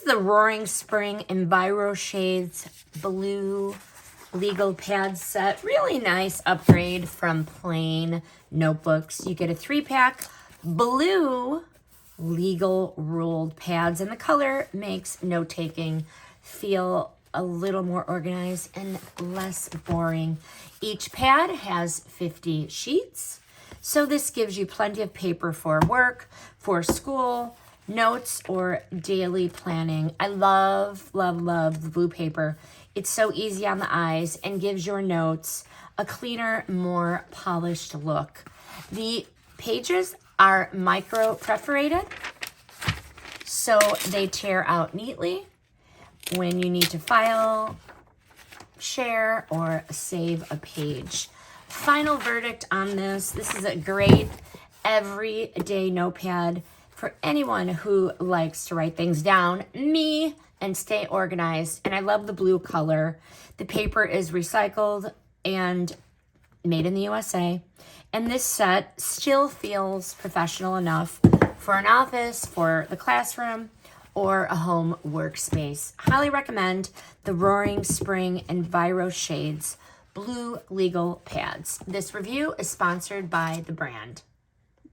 the Roaring Spring Enviroshades Blue Legal Pad Set. Really nice upgrade from plain notebooks. You get a 3-pack blue legal ruled pads, and the color makes note-taking feel a little more organized and less boring. Each pad has 50 sheets, so this gives you plenty of paper for work, for school, notes, or daily planning. I love, love, love the blue paper. It's so easy on the eyes and gives your notes a cleaner, more polished look. The pages are micro perforated, so they tear out neatly when you need to file, share, or save a page. Final verdict on this. This is a great everyday notepad for anyone who likes to write things down, me, and stay organized. And I love the blue color. The paper is recycled and made in the USA. And this set still feels professional enough for an office, for the classroom, or a home workspace. Highly recommend the Roaring Spring Enviroshades Blue Legal Pads. This review is sponsored by the brand.